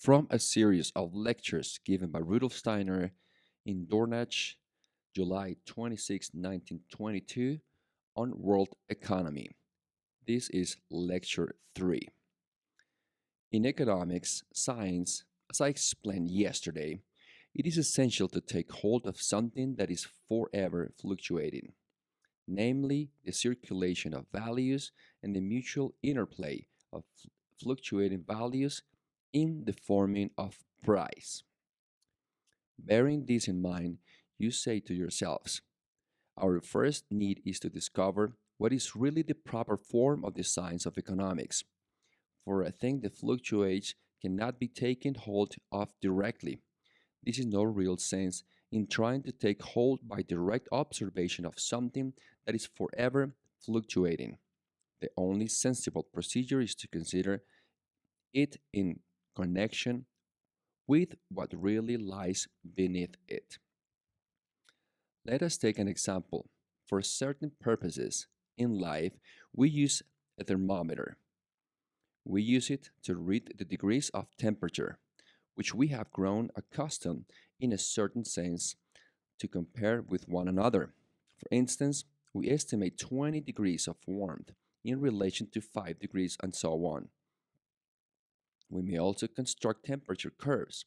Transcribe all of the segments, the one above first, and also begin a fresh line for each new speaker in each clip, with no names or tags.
from a series of lectures given by Rudolf Steiner in Dornach, July 26, 1922, on world economy. This is lecture 3. In economics science, as I explained yesterday, it is essential to take hold of something that is forever fluctuating, namely the circulation of values and the mutual interplay of fluctuating values in the forming of price. Bearing this in mind, you say to yourselves, our first need is to discover what is really the proper form of the science of economics. For a thing that fluctuates cannot be taken hold of directly. This is no real sense in trying to take hold by direct observation of something that is forever fluctuating. The only sensible procedure is to consider it in connection with what really lies beneath it. Let us take an example. For certain purposes in life, we use a thermometer. We use it to read the degrees of temperature, which we have grown accustomed in a certain sense to compare with one another. For instance, we estimate 20 degrees of warmth in relation to 5 degrees and so on. We may also construct temperature curves.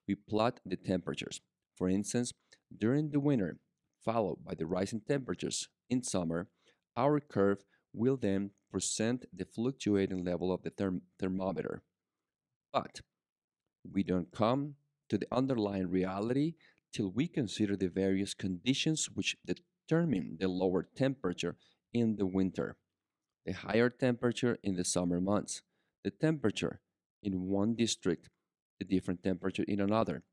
We plot the temperatures. For instance, during the winter, followed by the rising temperatures in summer, our curve will then present the fluctuating level of the thermometer. But we don't come to the underlying reality till we consider the various conditions which determine the lower temperature in the winter, the higher temperature in the summer months, the temperature in one district, the different temperature in another,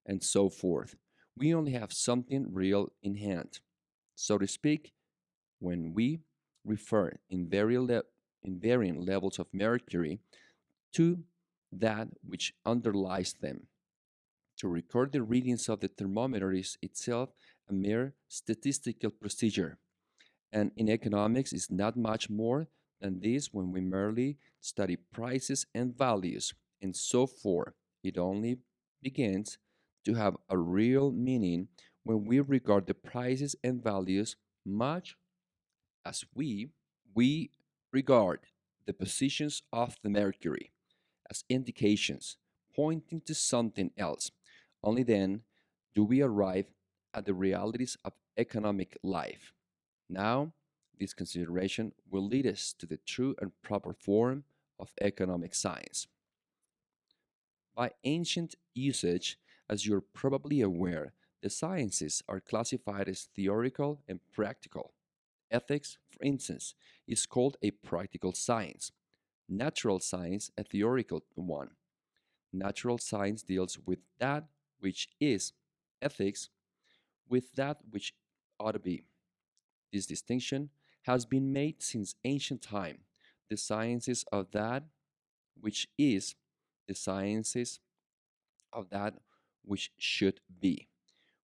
and so forth. We only have something real in hand, so to speak, when we refer in varying levels of mercury to that which underlies them. To record the readings of the thermometer is itself a mere statistical procedure, and in economics is not much more than this when we merely study prices and values, and so forth. It only begins to have a real meaning when we regard the prices and values much as we regard the positions of the mercury as indications pointing to something else. Only then do we arrive at the realities of economic life. Now, this consideration will lead us to the true and proper form of economic science. By ancient usage, as you're probably aware, the sciences are classified as theoretical and practical. Ethics, for instance, is called a practical science, natural science a theoretical one. Natural science deals with that which is, ethics with that which ought to be. This distinction has been made since ancient time. The sciences of that which is, the sciences of that which should be.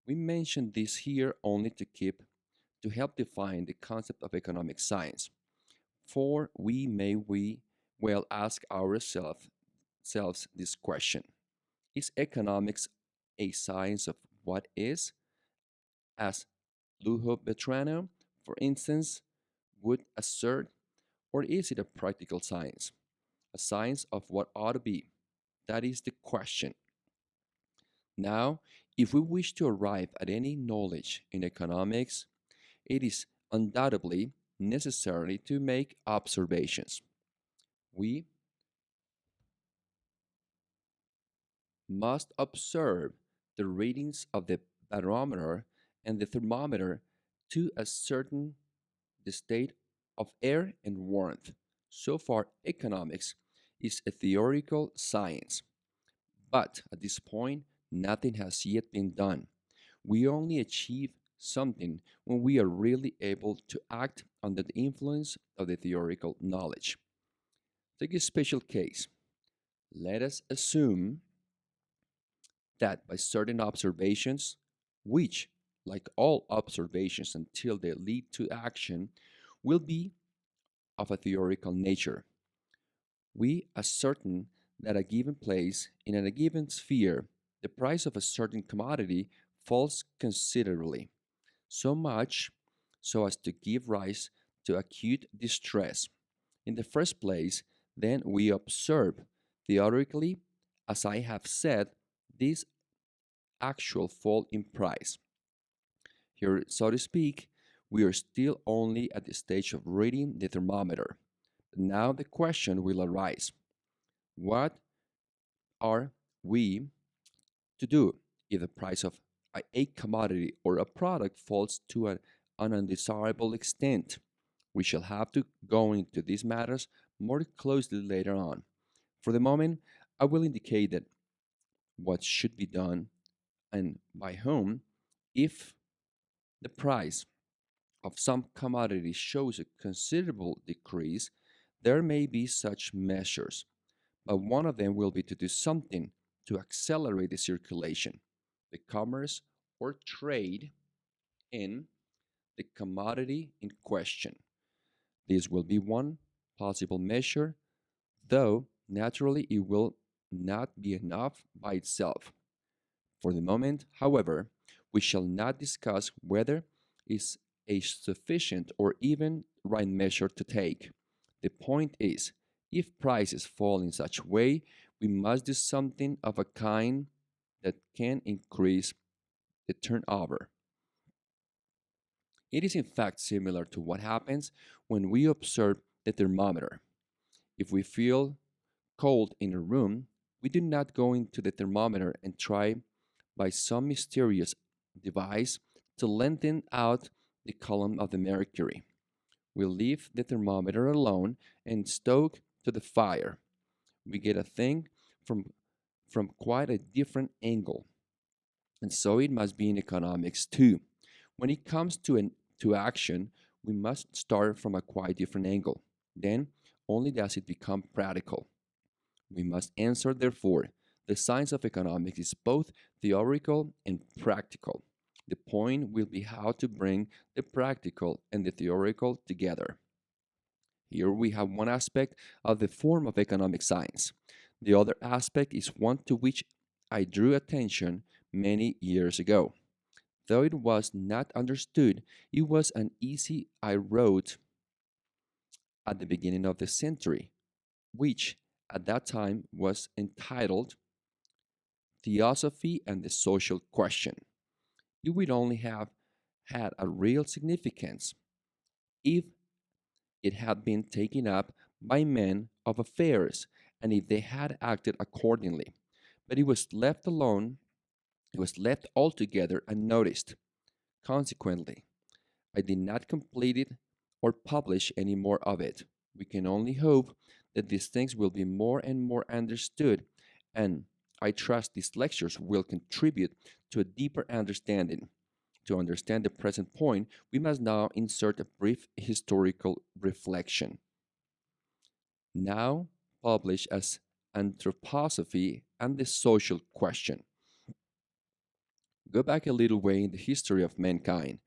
We mention this here only to help define the concept of economic science. For we well ask ourselves this question. Is economics a science of what is, as Lujo Betrano, for instance, would assert, or is it a practical science, a science of what ought to be? That is the question. Now, if we wish to arrive at any knowledge in economics, it is undoubtedly necessary to make observations. We must observe the readings of the barometer and the thermometer to ascertain the state of air and warmth. So far, economics is a theoretical science, but at this point, nothing has yet been done. We only achieve something when we are really able to act under the influence of the theoretical knowledge. Take a special case. Let us assume that by certain observations, which, like all observations until they lead to action, will be of a theoretical nature, we ascertain that a given place in a given sphere, the price of a certain commodity falls considerably, so much so as to give rise to acute distress. In the first place, then we observe theoretically, as I have said, this actual fall in price. Here, so to speak, we are still only at the stage of reading the thermometer. Now the question will arise: what are we to do if the price of a commodity or a product falls to an undesirable extent? We shall have to go into these matters more closely later on. For the moment, I will indicate that what should be done and by whom if the price of some commodity shows a considerable decrease, there may be such measures, but one of them will be to do something to accelerate the circulation, the commerce, or trade in the commodity in question. This will be one possible measure, though naturally it will not be enough by itself. For the moment, however, we shall not discuss whether is a sufficient or even right measure to take. The point is, if prices fall in such a way, we must do something of a kind that can increase the turnover. It is in fact similar to what happens when we observe the thermometer. If we feel cold in a room, we do not go into the thermometer and try by some mysterious device to lengthen out the column of the mercury. We leave the thermometer alone and stoke to the fire. We get a thing from quite a different angle. And so it must be in economics too. When it comes to action, we must start from a quite different angle. Then only does it become practical. We must answer, therefore, the science of economics is both theoretical and practical. The point will be how to bring the practical and the theoretical together. Here we have one aspect of the form of economic science. The other aspect is one to which I drew attention many years ago. Though it was not understood, it was an easy I wrote at the beginning of the century, which at that time was entitled Theosophy and the Social Question. It would only have had a real significance if it had been taken up by men of affairs and if they had acted accordingly. But it was left alone, it was left altogether unnoticed. Consequently, I did not complete it or publish any more of it. We can only hope that these things will be more and more understood, and I trust these lectures will contribute to a deeper understanding. To understand the present point, we must now insert a brief historical reflection. Now published as Anthroposophy and the Social Question. Go back a little way in the history of mankind.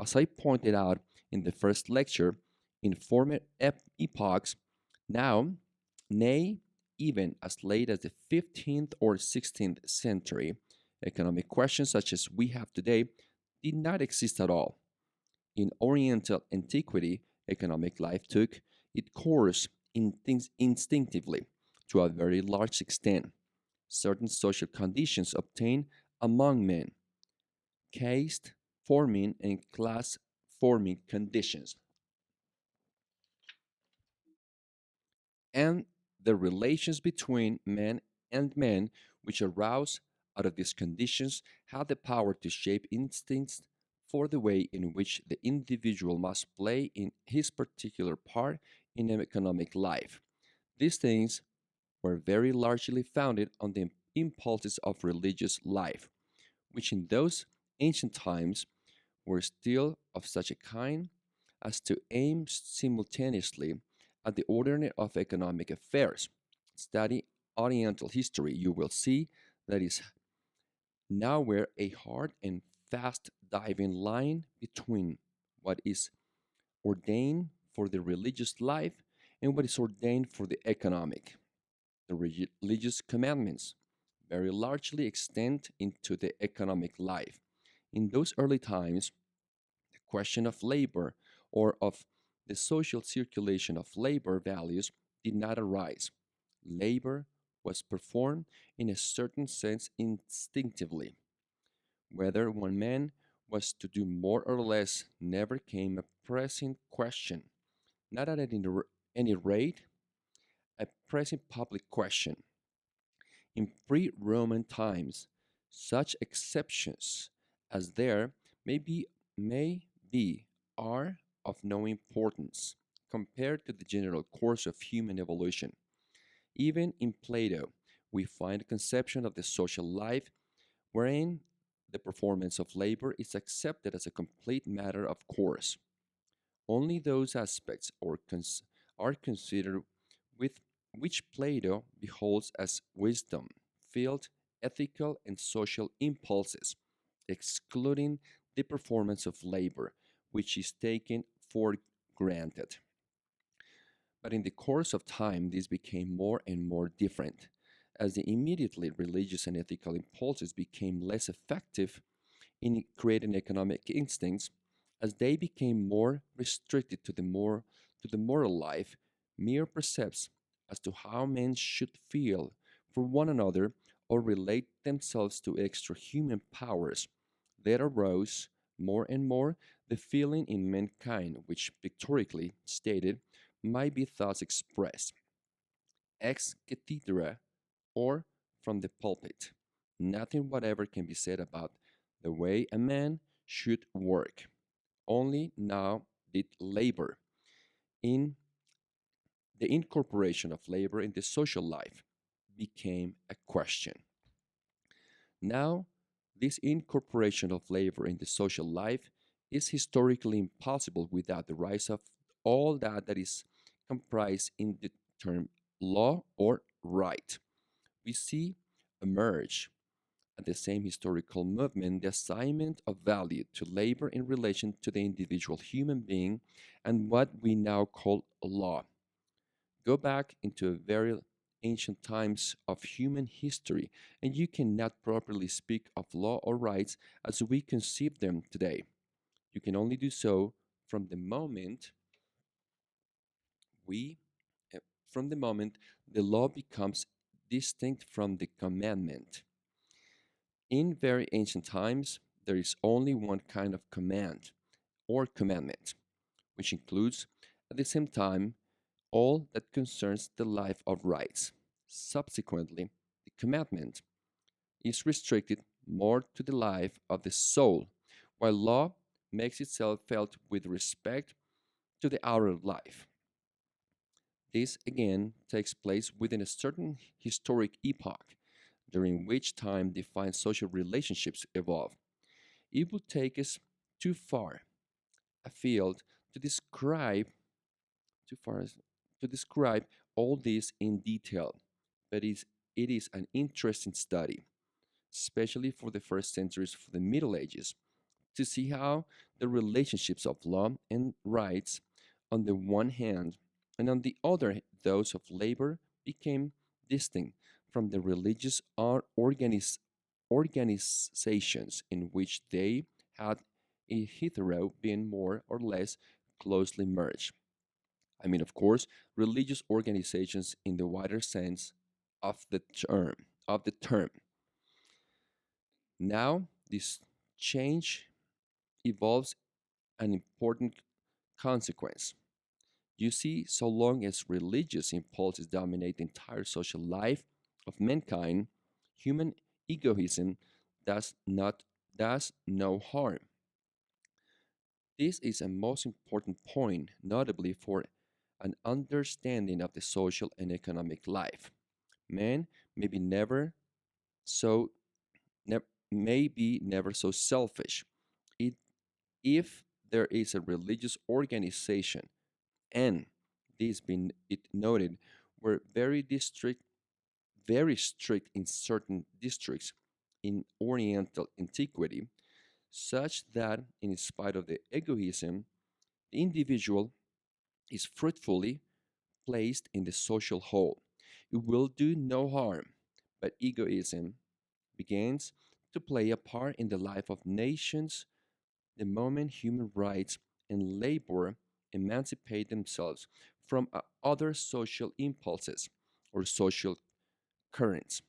As I pointed out in the first lecture, in former epochs, now, nay, even as late as the 15th or 16th century, economic questions such as we have today did not exist at all. In Oriental antiquity, economic life took its course in things instinctively to a very large extent. Certain social conditions obtained among men, caste forming and class forming conditions, and the relations between men and men which arose out of these conditions had the power to shape instincts for the way in which the individual must play in his particular part in economic life. These things were very largely founded on the impulses of religious life, which in those ancient times were still of such a kind as to aim simultaneously at the ordering of economic affairs. Study Oriental history, you will see that is nowhere a hard and fast diving line between what is ordained for the religious life and what is ordained for the economic. the religious commandments very largely extend into the economic life. In those early times, the question of labor or of the social circulation of labor values did not arise. Labor was performed in a certain sense instinctively. Whether one man was to do more or less never came a pressing question, not at any rate, a pressing public question. In pre Roman times, such exceptions as there may be are of no importance compared to the general course of human evolution. Even in Plato, we find a conception of the social life wherein the performance of labor is accepted as a complete matter of course. Only those aspects are considered with which Plato beholds as wisdom, filled ethical and social impulses, excluding the performance of labor, which is taken for granted. But in the course of time, this became more and more different. As the immediately religious and ethical impulses became less effective in creating economic instincts, as they became more restricted to the moral life, mere precepts as to how men should feel for one another or relate themselves to extra-human powers, there arose more and more the feeling in mankind which, pictorically stated, might be thus expressed ex cathedra or from the pulpit. Nothing whatever can be said about the way a man should work. Only now did labor in the incorporation of labor in the social life became a question. Now, this incorporation of labor in the social life is historically impossible without the rise of all that is comprised in the term law or right. We see emerge at the same historical movement the assignment of value to labor in relation to the individual human being and what we now call law. Go back into very ancient times of human history, and you cannot properly speak of law or rights as we conceive them today. You can only do so from the moment we from the moment the law becomes distinct from the commandment. In very ancient times, there is only one kind of command or commandment, which includes at the same time all that concerns the life of rights. Subsequently, the commandment is restricted more to the life of the soul, while law makes itself felt with respect to the outer life. This again takes place within a certain historic epoch, during which time defined social relationships evolve. It would take us too far afield to describe too far as- to describe all this in detail, but it is an interesting study, especially for the first centuries of the Middle Ages, to see how the relationships of law and rights on the one hand and on the other those of labor became distinct from the religious organizations in which they had hitherto been more or less closely merged. I mean, of course, religious organizations in the wider sense of the term. Now, this change involves an important consequence. You see, so long as religious impulses dominate the entire social life of mankind, human egoism does not does no harm. This is a most important point, notably for an understanding of the social and economic life. Man may be never so ne- may be never so selfish. It, if there is a religious organization, and this been it noted, were very strict in certain districts in Oriental antiquity, such that in spite of the egoism, the individual is fruitfully placed in the social whole. it will do no harm. But egoism begins to play a part in the life of nations the moment human rights and labor emancipate themselves from other social impulses or social currents.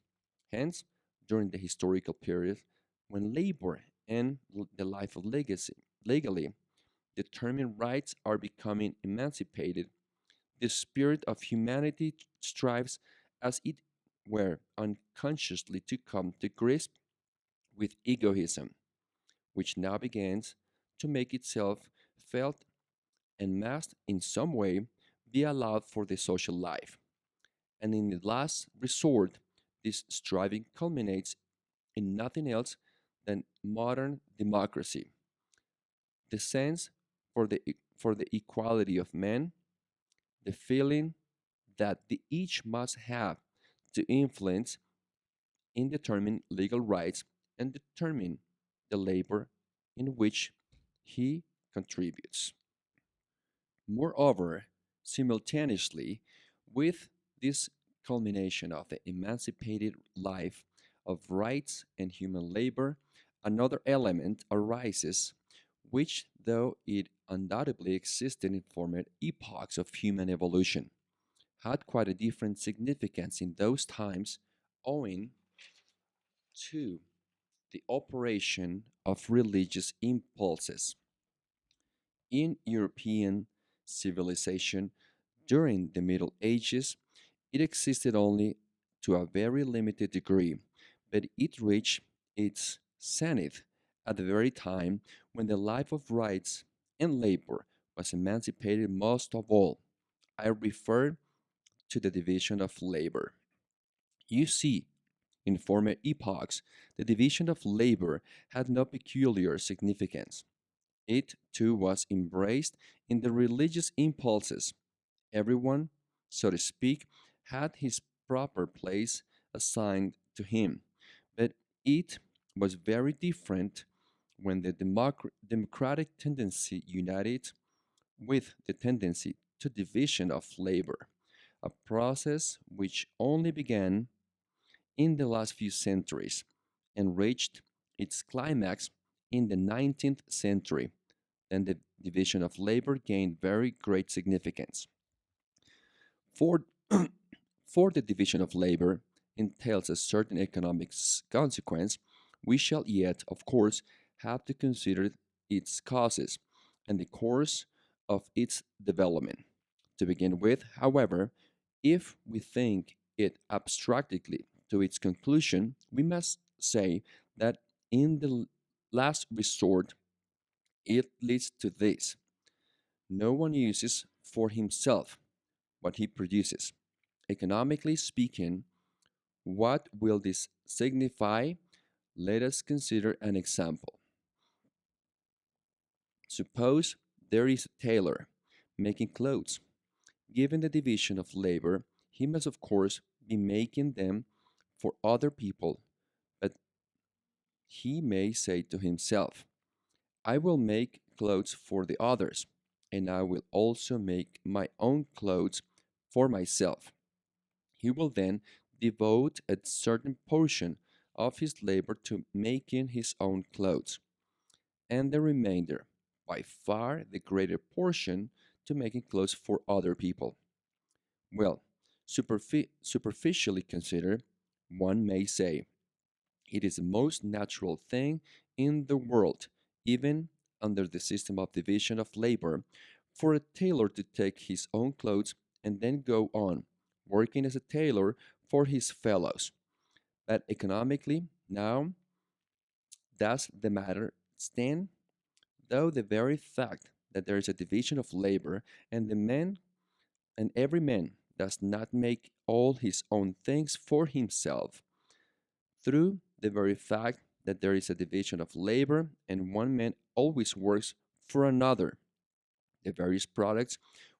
Hence, during the historical period, when labor and the life of legacy legally determined rights are becoming emancipated, the spirit of humanity strives as it were unconsciously to come to grips with egoism, which now begins to make itself felt and must in some way be allowed for the social life. And in the last resort, this striving culminates in nothing else than modern democracy, the sense for the equality of men, the feeling that the each must have to influence in determine legal rights and determine the labor in which he contributes. Moreover, simultaneously with this culmination of the emancipated life of rights and human labor, another element arises, which, though it undoubtedly existed in former epochs of human evolution, had quite a different significance in those times owing to the operation of religious impulses. In European civilization during the Middle Ages, it existed only to a very limited degree, but it reached its zenith at the very time when the life of rights and labor was emancipated most of all. I refer to the division of labor. You see, in former epochs, the division of labor had no peculiar significance. It too was embraced in the religious impulses. Everyone, so to speak, had his proper place assigned to him, but it was very different when the democratic tendency united with the tendency to division of labor, a process which only began in the last few centuries and reached its climax in the 19th century. Then the division of labor gained very great significance. For, for the division of labor entails a certain economic consequence, we shall yet, of course, have to consider its causes and the course of its development. To begin with, however, if we think it abstractly to its conclusion, we must say that in the last resort, it leads to this: no one uses for himself what he produces. Economically speaking, what will this signify? Let us consider an example. Suppose there is a tailor making clothes. Given the division of labor, he must, of course, be making them for other people, but he may say to himself, I will make clothes for the others, and I will also make my own clothes for myself. He will then devote a certain portion of his labor to making his own clothes, and the remainder, by far the greater portion, to making clothes for other people. Well, superficially considered, one may say it is the most natural thing in the world, even under the system of division of labor, for a tailor to take his own clothes and then go on working as a tailor for his fellows. But economically, now does the matter stand? Though the very fact that there is a division of labor and the man and every man does not make all his own things for himself, through the very fact that there is a division of labor and one man always works for another, the various products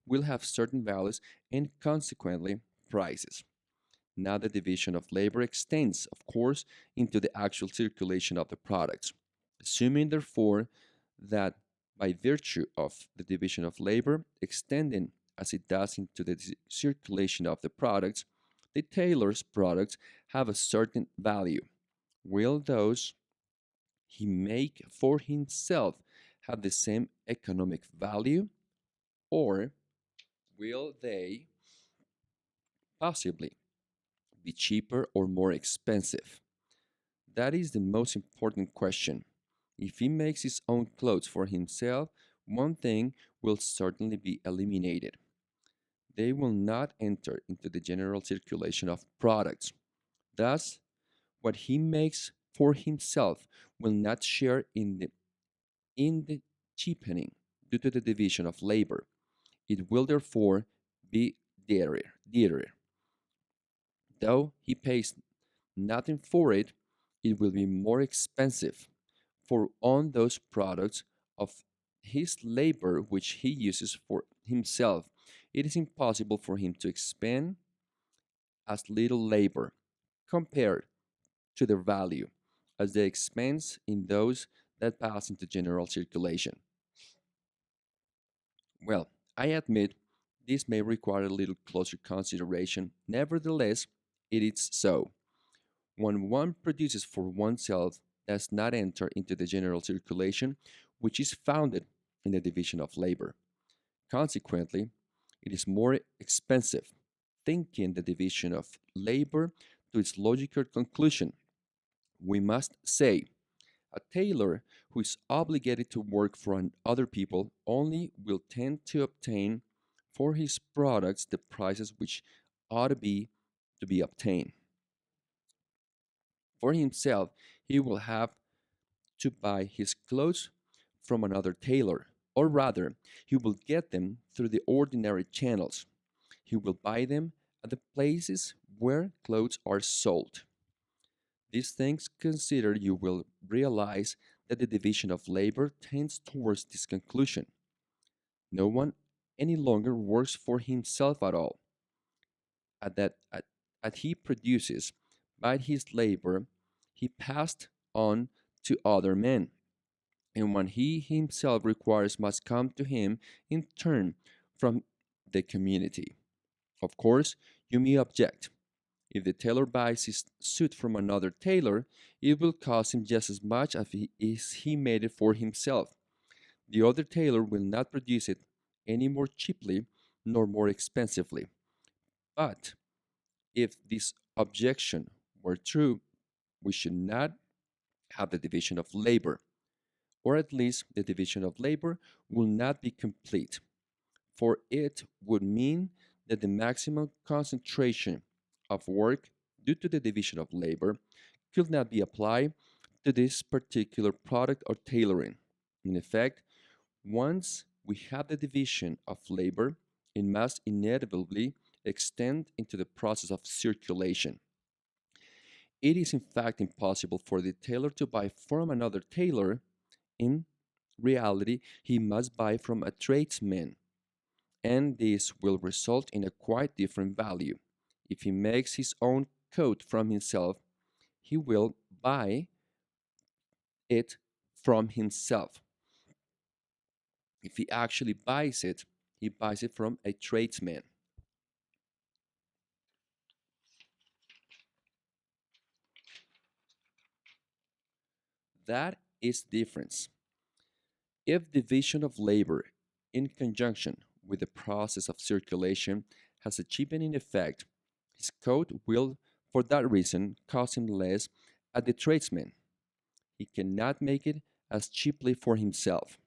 will have certain values and consequently prices. Now the division of labor extends, of course, into the actual circulation of the products. Assuming, therefore, that by virtue of the division of labor extending as it does into the circulation of the products, The tailor's products have a certain value. Will those he make for himself have the same economic value, or will they possibly be cheaper or more expensive? That is the most important question. If he makes his own clothes for himself, one thing will certainly be eliminated. They will not enter into the general circulation of products. Thus, what he makes for himself will not share in the cheapening due to the division of labor. It will therefore be dearer. Though he pays nothing for it, it will be more expensive for on those products of his labor which he uses for himself. It is impossible for him to expend as little labor compared to their value as the expense in those that pass into general circulation. Well, I admit this may require a little closer consideration. Nevertheless, it is so. When one produces for oneself does not enter into the general circulation, which is founded in the division of labor. Consequently, it is more expensive. Thinking the division of labor to its logical conclusion, we must say a tailor who is obligated to work for other people only will tend to obtain for his products the prices which ought to be obtained. For himself, he will have to buy his clothes from another tailor, or rather, he will get them through the ordinary channels. He will buy them at the places where clothes are sold. These things considered, you will realize that the division of labor tends towards this conclusion. No one any longer works for himself at all. At that at he produces by his labor, he passed on to other men, and what he himself requires must come to him in turn from the community. Of course, you may object. If the tailor buys his suit from another tailor, it will cost him just as much as he made it for himself. The other tailor will not produce it any more cheaply nor more expensively. But if this objection were true, we should not have the division of labor, or at least the division of labor will not be complete, for it would mean that the maximum concentration of work due to the division of labor could not be applied to this particular product or tailoring. In effect, once we have the division of labor, it must inevitably extend into the process of circulation. It is in fact impossible for the tailor to buy from another tailor. In reality, he must buy from a tradesman, and this will result in a quite different value. If he makes his own coat from himself, he will buy it from himself. If he actually buys it, he buys it from a tradesman. That is the difference. If division of labor in conjunction with the process of circulation has a cheapening effect, his coat will, for that reason, cost him less at the tradesman. He cannot make it as cheaply for himself.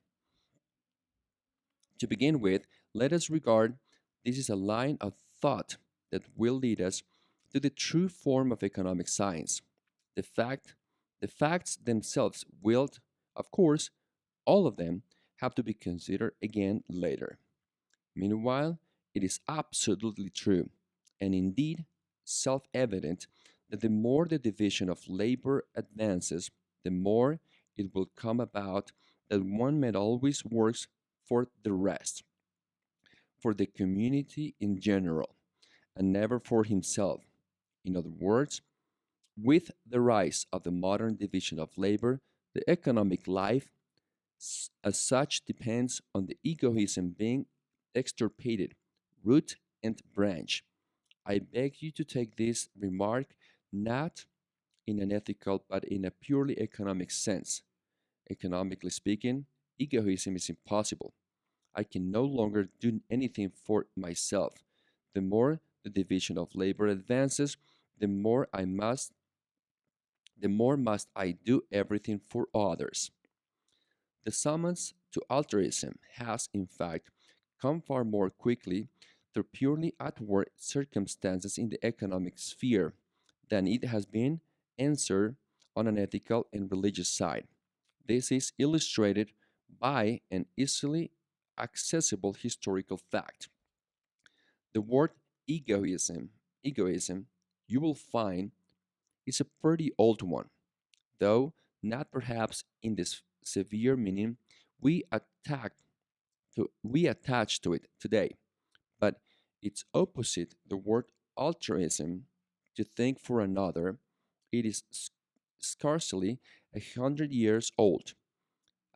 To begin with, let us regard this is a line of thought that will lead us to the true form of economic science. The fact, the facts themselves will, of course, all of them have to be considered again later. Meanwhile, it is absolutely true, and indeed self evident, that the more the division of labor advances, the more it will come about that one man always works for the rest, for the community in general, and never for himself. In other words, with the rise of the modern division of labor, the economic life as such depends on the egoism being extirpated, root and branch. I beg you to take this remark not in an ethical but in a purely economic sense. Economically speaking, egoism is impossible. I can no longer do anything for myself. The more the division of labor advances, the more I must the more must I do everything for others. The summons to altruism has, in fact, come far more quickly through purely outward circumstances in the economic sphere than it has been answered on an ethical and religious side. This is illustrated by an easily accessible historical fact. The word egoism, egoism, you will find, is a pretty old one, though not perhaps in this severe meaning we attach to it today, but its opposite, the word altruism, to think for another, it is scarcely 100 years old.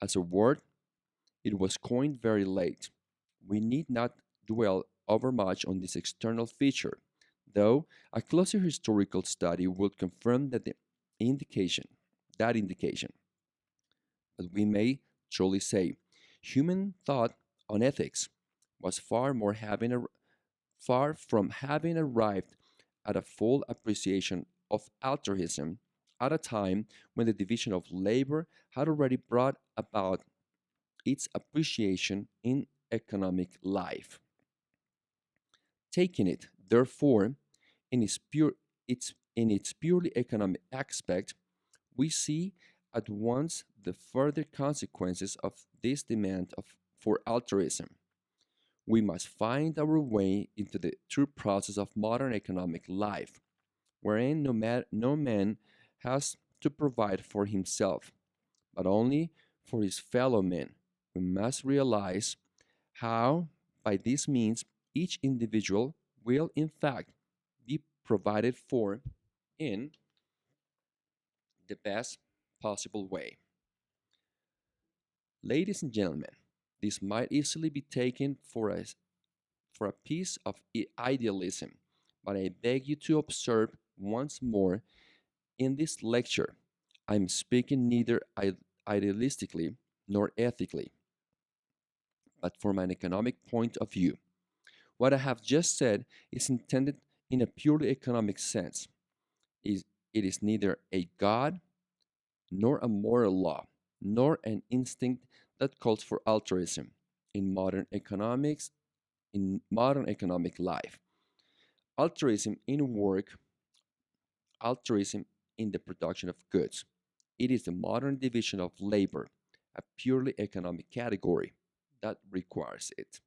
As a word, it was coined very late. We need not dwell overmuch on this external feature, though a closer historical study would confirm indication, that indication. But we may truly say, human thought on ethics was far from having arrived at a full appreciation of altruism at a time when the division of labor had already brought about its appreciation in economic life. Taking it, therefore, in its purely economic aspect, we see at once the further consequences of this demand for altruism. We must find our way into the true process of modern economic life, wherein no man has to provide for himself, but only for his fellow men. We must realize how, by this means, each individual will, in fact, be provided for in the best possible way. Ladies and gentlemen, this might easily be taken for a piece of idealism, but I beg you to observe once more in this lecture, I'm speaking neither idealistically nor ethically, but from an economic point of view. What I have just said is intended in a purely economic sense. It is neither a God nor a moral law, nor an instinct that calls for altruism in modern economic life. Altruism in work, altruism in the production of goods. It is the modern division of labor, a purely economic category that requires it.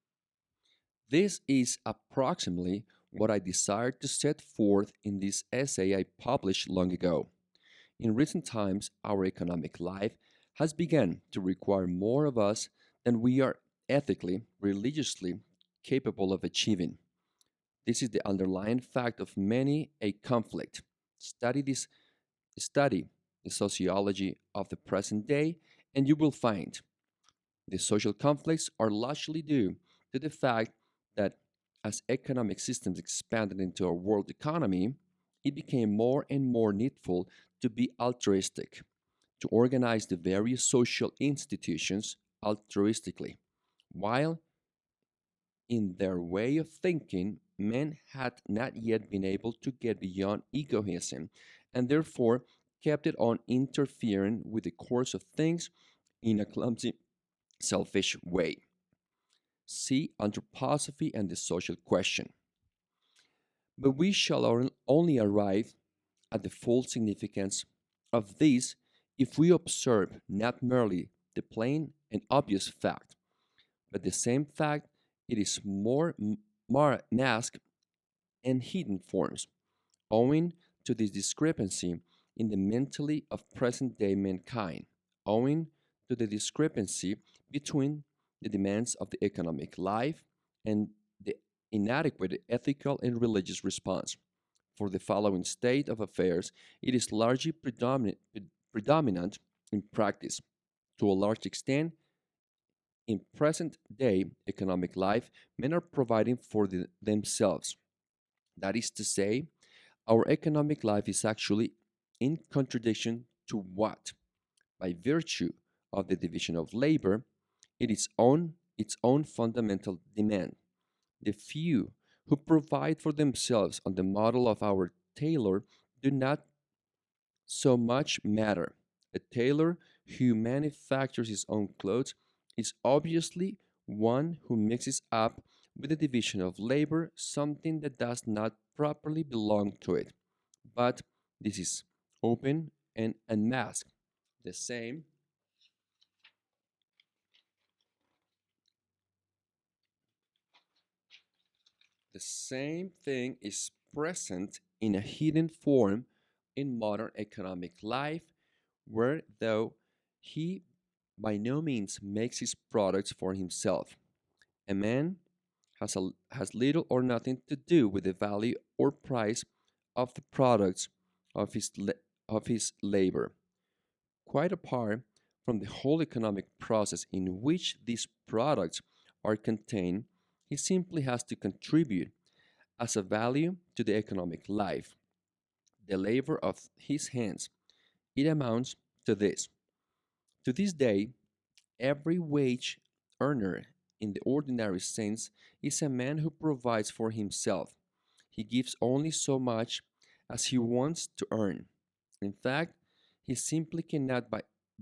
This is approximately what I desired to set forth in this essay I published long ago. In recent times, our economic life has begun to require more of us than we are ethically, religiously capable of achieving. This is the underlying fact of many a conflict. Study this, study the sociology of the present day, and you will find the social conflicts are largely due to the fact that as economic systems expanded into our world economy, it became more and more needful to be altruistic, to organize the various social institutions altruistically, while in their way of thinking, men had not yet been able to get beyond egoism and therefore kept it on interfering with the course of things in a clumsy, selfish way. See anthroposophy and the social question. But we shall only arrive at the full significance of this if we observe not merely the plain and obvious fact, but the same fact it is more masked and hidden forms, owing to this discrepancy in the mentality of present day mankind, owing to the discrepancy between the demands of the economic life and the inadequate ethical and religious response. For the following state of affairs, it is largely predominant in practice. To a large extent, in present day economic life, men are providing for themselves. That is to say, our economic life is actually in contradiction to what, by virtue of the division of labor, it is on its own fundamental demand. The few who provide for themselves on the model of our tailor do not so much matter. A tailor who manufactures his own clothes is obviously one who mixes up with the division of labor something that does not properly belong to it. But this is open and unmasked. The same, the same thing is present in a hidden form in modern economic life, where though he by no means makes his products for himself, a man has little or nothing to do with the value or price of the products of of his labor. Quite apart from the whole economic process in which these products are contained, he simply has to contribute as a value to the economic life, the labor of his hands. It amounts to this. To this day, every wage earner in the ordinary sense is a man who provides for himself. He gives only so much as he wants to earn. In fact, he simply cannot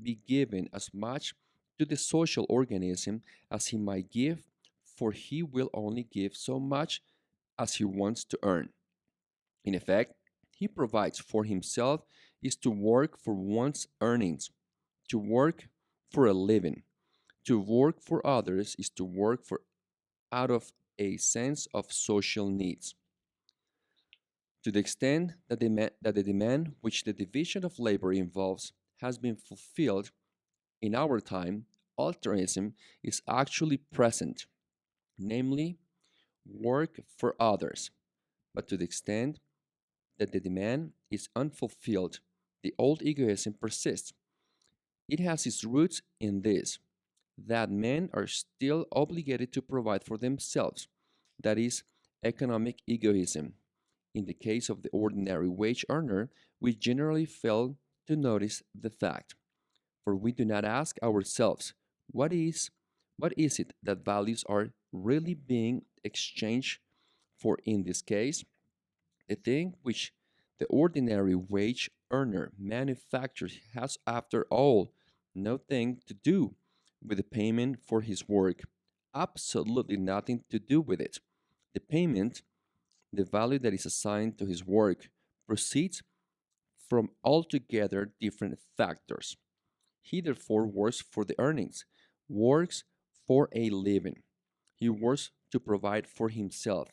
be given as much to the social organism as he might give, for he will only give so much as he wants to earn. In effect, he provides for himself is to work for one's earnings, to work for a living. To work for others is to work for out of a sense of social needs. To the extent that the demand which the division of labor involves has been fulfilled in our time, altruism is actually present, namely, work for others. But to the extent that the demand is unfulfilled, the old egoism persists. It has its roots in this, that men are still obligated to provide for themselves. That is economic egoism. In the case of the ordinary wage earner, we generally fail to notice the fact, for we do not ask ourselves, what is it that values are really being exchanged for in this case? The thing which the ordinary wage earner manufactures has, after all, nothing to do with the payment for his work. Absolutely nothing to do with it. The payment, the value that is assigned to his work, proceeds from altogether different factors. He therefore works for the earnings, works for a living. He works to provide for himself.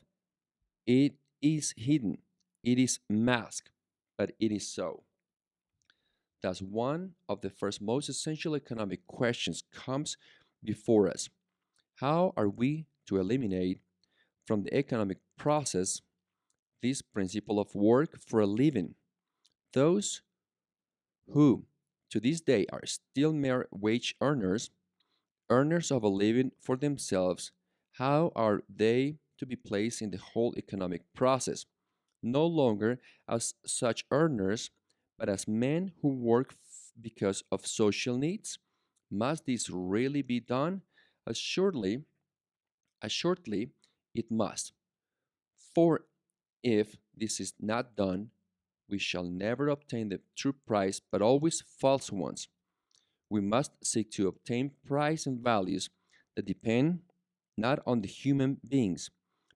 It is hidden, it is masked, but it is so. Thus, one of the first most essential economic questions comes before us. How are we to eliminate from the economic process this principle of work for a living? Those who to this day are still mere wage earners, earners of a living for themselves, how are they to be placed in the whole economic process? No longer as such earners, but as men who work because of social needs? Must this really be done? Assuredly, assuredly, it must. For if this is not done, we shall never obtain the true price, but always false ones. We must seek to obtain price and values that depend not on the human beings,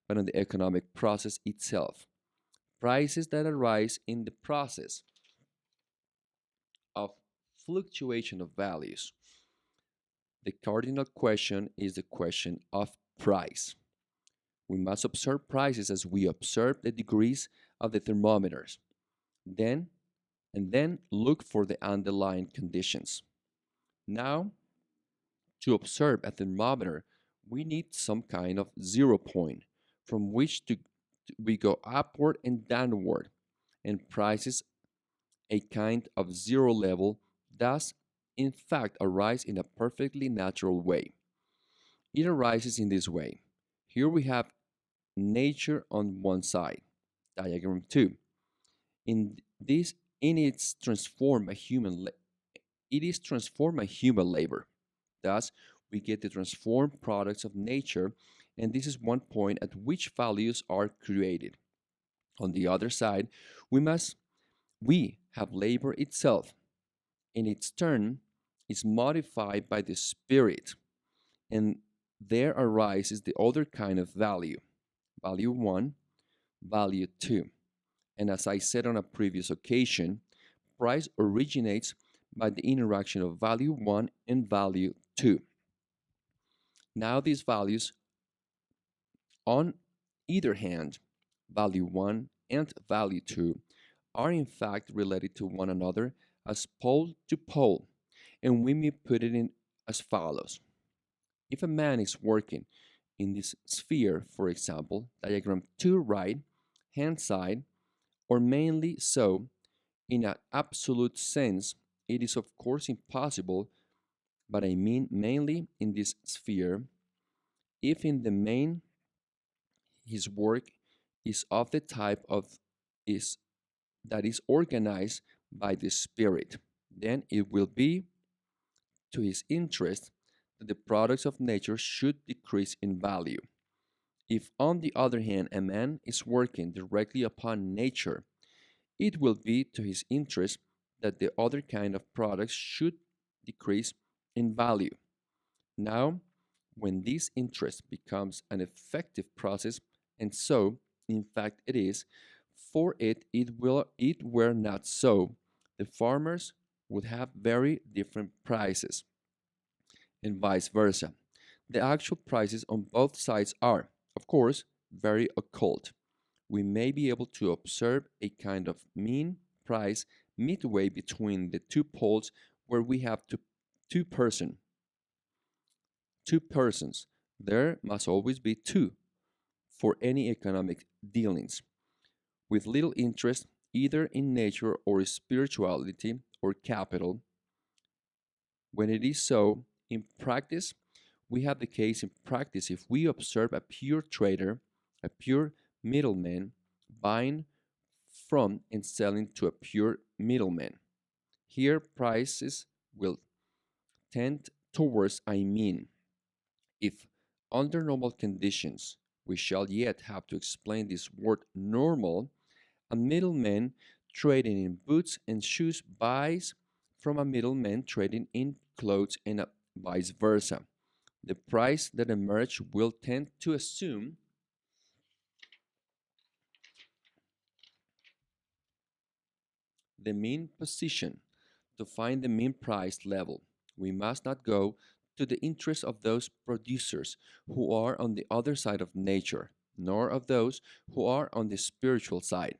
but on the economic process itself. Prices that arise in the process of fluctuation of values. The cardinal question is the question of price. We must observe prices as we observe the degrees of the thermometers. Then then look for the underlying conditions. Now, to observe a thermometer, we need some kind of zero point from which we go upward and downward, and prices a kind of zero level, thus, in fact, arise in a perfectly natural way. It arises in this way. Here we have nature on one side, diagram 2. In this, in its transformed by it is transformed by human labor. Thus, we get the transformed products of nature, and this is one point at which values are created. On the other side, we have labor itself. In its turn, is modified by the spirit, and there arises the other kind of value, value 1, value 2. And as I said on a previous occasion, price originates by the interaction of value 1 and value 2. Now these values, on either hand, value 1 and value 2, are in fact related to one another as pole to pole, and we may put it in as follows. If a man is working in this sphere, for example, diagram 2 right hand side, or mainly so, in an absolute sense, it is of course impossible, but I mean mainly in this sphere, if in the main his work is of the type of is that is organized by the spirit, then it will be to his interest that the products of nature should decrease in value. If, on the other hand, a man is working directly upon nature, it will be to his interest that the other kind of products should decrease in value. Now, when this interest becomes an effective process, and so, in fact, it is, for it were not so, the farmers would have very different prices, and vice versa. The actual prices on both sides are, of course, very occult. We may be able to observe a kind of mean price midway between the two poles where we have two person, two persons. There must always be two for any economic dealings, with little interest either in nature or spirituality or capital. When it is so, in practice, we have the case in practice if we observe a pure trader, a pure middleman, buying from and selling to a pure middleman. Here, prices will tend towards, I mean, if under normal conditions, we shall yet have to explain this word normal, a middleman trading in boots and shoes buys from a middleman trading in clothes and vice versa. The price that emerge will tend to assume the mean position. To find the mean price level, we must not go to the interest of those producers who are on the other side of nature, nor of those who are on the spiritual side.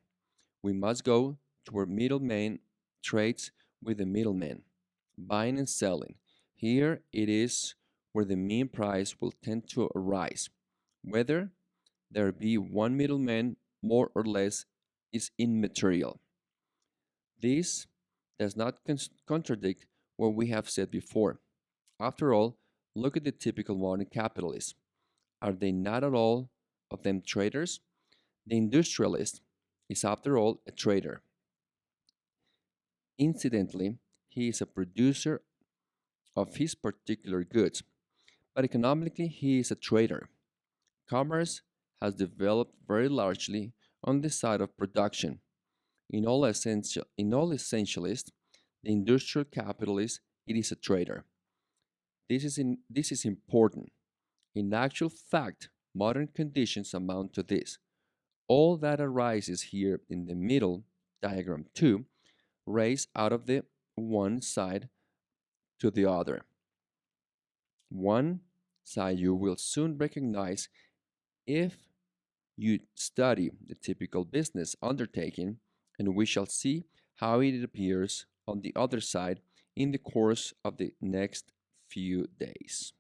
We must go to where middleman trades with the middleman, buying and selling. Here it is where the mean price will tend to arise. Whether there be one middleman more or less is immaterial. This does not contradict what we have said before. After all, look at the typical modern capitalists. Are they not at all of them traders? The industrialist is, after all, a trader. Incidentally, he is a producer of his particular goods, but economically, he is a trader. Commerce has developed very largely on the side of production. In all essentialist, the industrial capitalist, it is a trader. This is important. In actual fact, modern conditions amount to this. All that arises here in the middle, diagram 2, race out of the one side to the other. One side you will soon recognize if you study the typical business undertaking, and we shall see how it appears on the other side in the course of the next few days.